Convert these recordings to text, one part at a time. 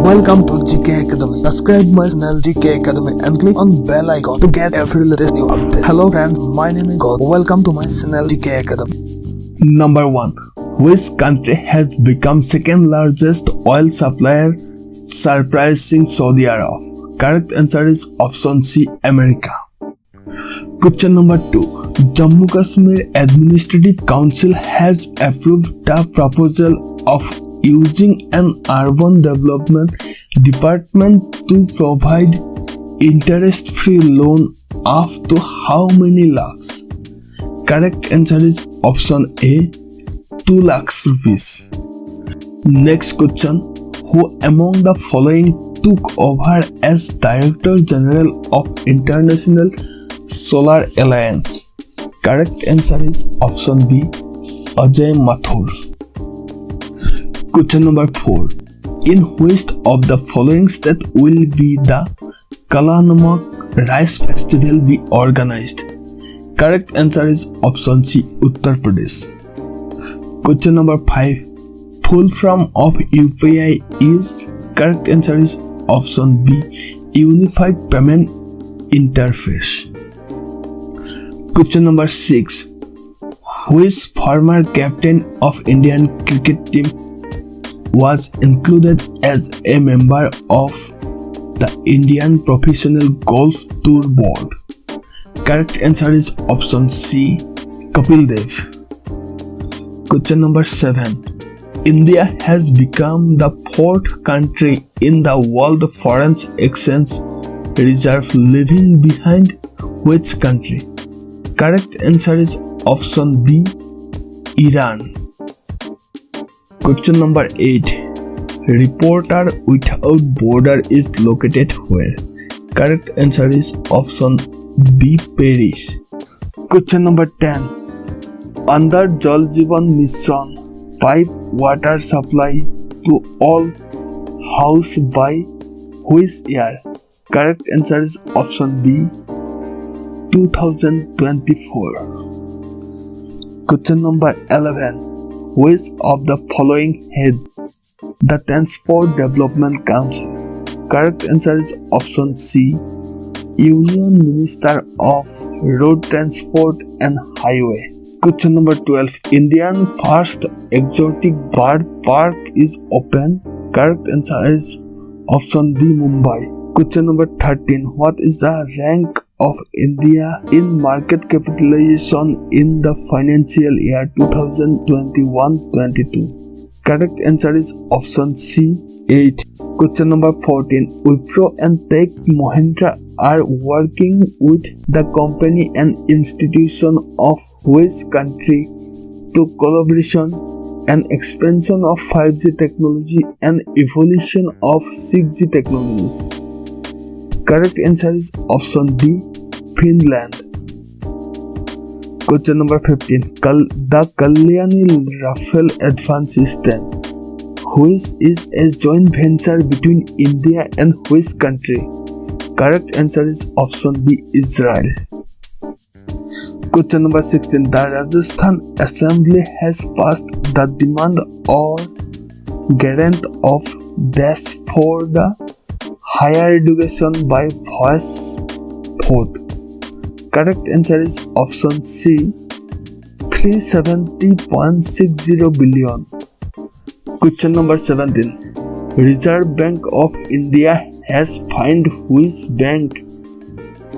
Welcome to GK Academy. Subscribe my channel GK Academy and click on bell icon to get every latest new update. Hello friends, my name is God. Welcome to my channel GK Academy. Number 1. Which country has become second largest oil supplier, surpassing Saudi Arabia? Correct answer is option C, America. Question number 2. Jammu Kashmir Administrative Council has approved the proposal of using an urban development department to provide interest-free loan up to how many lakhs? Correct answer is option A, 2 lakhs rupees. Next question. Who among the following took over as Director General of International Solar Alliance? Correct answer is option B, Ajay Mathur. Question number 4. In which of the following state will be the Kala Namak Rice Festival be organized? Correct answer is option C, Uttar Pradesh. Question number 5. Full form of UPI is? Correct answer is option B, Unified Payment Interface. Question number 6. Which former captain of Indian cricket team was included as a member of the Indian Professional Golf Tour Board? Correct answer is option C, Kapil Dev. Question number 7. India has become the 4th country in the world foreign exchange reserve, leaving behind which country? Correct answer is option B, Iran. Question number 8. Reporter Without Border is located where? Correct answer is option B, Paris. Question number 10. Under Jal Jeevan Mission, pipe water supply to all house by which year? Correct answer is option B, 2024. Question number 11. Which of the following head the Transport Development Council? Correct answer is option C, Union Minister of Road Transport and Highway. Question number 12. Indian first exotic bird park is open. Correct answer is option D, Mumbai. Question number 13. What is the rank of India in market capitalization in the financial year 2021-22? Correct answer is option C, 8. Question number 14. Wipro and Tech Mahindra are working with the company and institution of which country to collaboration and expansion of 5G technology and evolution of 6G technologies? Correct answer is option D, Finland. Question number 15. The Kalyani Rafale Advanced System, which is a joint venture between India and which country? Correct answer is option B, Israel. Question number 16. The Rajasthan Assembly has passed the demand or grant of dash for the higher education by voice vote. Correct answer is option C, 370.60 billion. Question number 17. Reserve Bank of India has fined which bank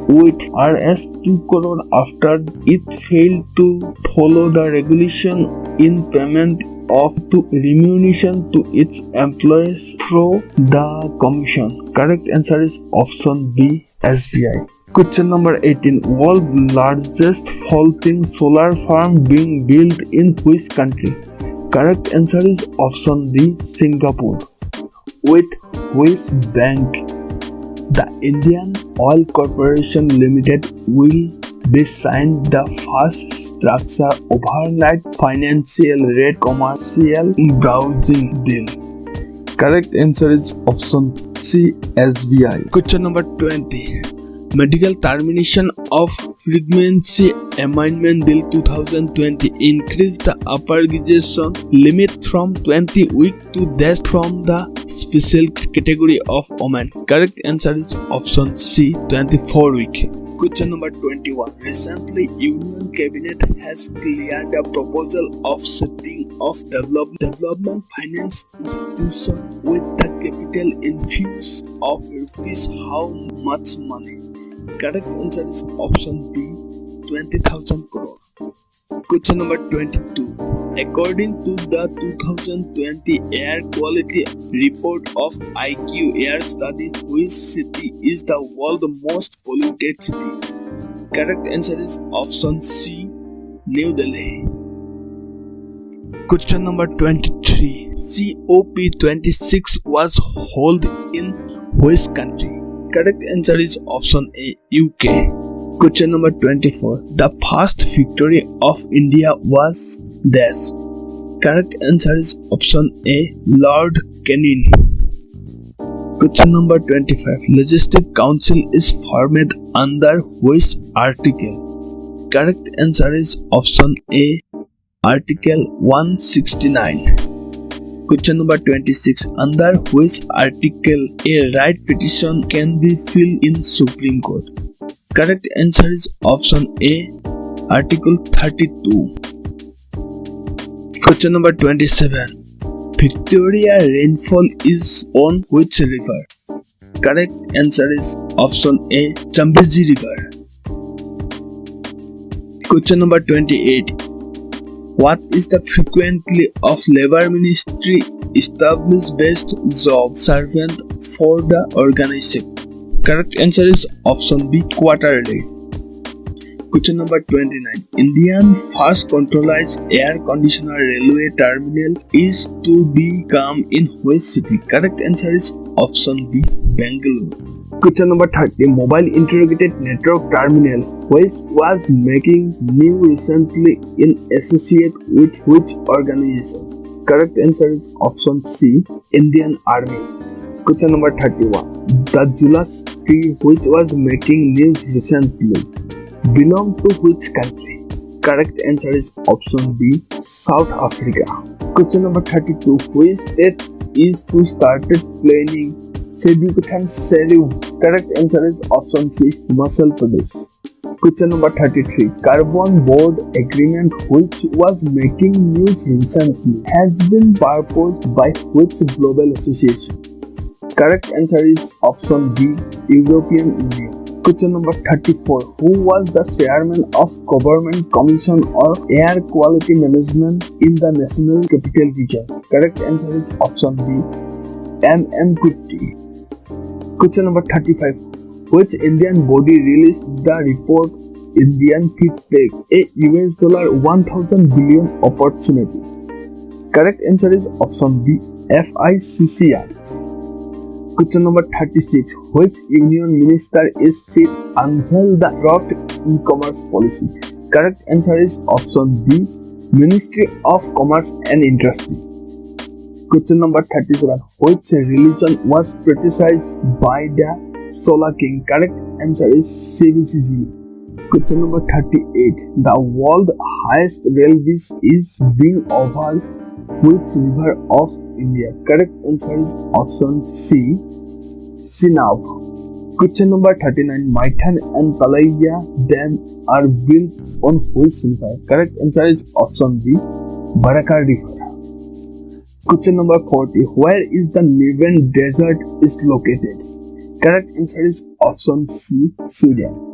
with Rs 2 crore after it failed to follow the regulation in payment of remuneration to its employees through the commission? Correct answer is option B, SBI. Question number 18. World's largest floating solar farm being built in which country? Correct answer is option D, Singapore. With which bank the Indian Oil Corporation Limited will be signed the first structure overnight financial rate commercial browsing deal? Correct answer is option C, SBI. Question number 20. Medical termination of Frequency Amendment Bill 2020 increased the upper graduation limit from 20 weeks to that from the special category of women. Correct answer is option C, 24 weeks. Question number 21. Recently, Union Cabinet has cleared a proposal of setting of development finance institution with the capital infused of rupees how much money? Correct answer is option B, 20,000 crore. Question number 22. According to the 2020 Air Quality Report of IQ Air Study, which city is the world's most polluted city? Correct answer is option C, New Delhi. Question number 23. COP26 was held in which country? Correct answer is option A, UK. Question number 24. The first victory of India was this. Correct answer is option A, Lord Canning. Question number 25. Legislative Council is formed under which article? Correct answer is option A, Article 169. Question number 26. Under which article a right petition can be filed in Supreme Court? Correct answer is option A, Article 32. Question number 27. Victoria rainfall is on which river? Correct answer is option A, Zambezi River. Question number 28. What is the frequency of Labour Ministry established based job servant for the organization? Correct answer is option B, quarterly. Question number 29. Indian first controllized air conditioner railway terminal is to be come in which city? Correct answer is option B, Bangalore. Question number 30. Mobile Integrated Network Terminal which was making new recently in associate with which organization? Correct answer is option C, Indian Army. Question number 31. The Julas tree which was making news recently belong to which country? Correct answer is option B, South Africa. Question number 32. Which state is to started planning Education Sheriff? Correct answer is option C, Himachal Pradesh. Question number 33. Carbon Board Agreement which was making news recently has been proposed by which global association? Correct answer is option B, European Union. Question number 34. Who was the chairman of Government Commission on Air Quality Management in the National Capital Region? Correct answer is option B, M.M. Kutti. Question number 35. Which Indian body released the report Indian Fintech, a $1,000 billion opportunity? Correct answer is option B, FICCI. Question number 36. Which union minister is set unveil the draft e-commerce policy? Correct answer is option B, Ministry of Commerce and Industry. Question number 37. Which religion was criticized by the Solar King? Correct answer is CBCG. Question number 38. The world's highest rail bridge is being over which river of India? Correct answer is option C, Chenab. Question number 39. Maithan and Talaiya Dam are built on which river? Correct answer is option B, Baraka River. Question number 40. Where is the Neven Desert is located? Correct answer is option C, Sudan.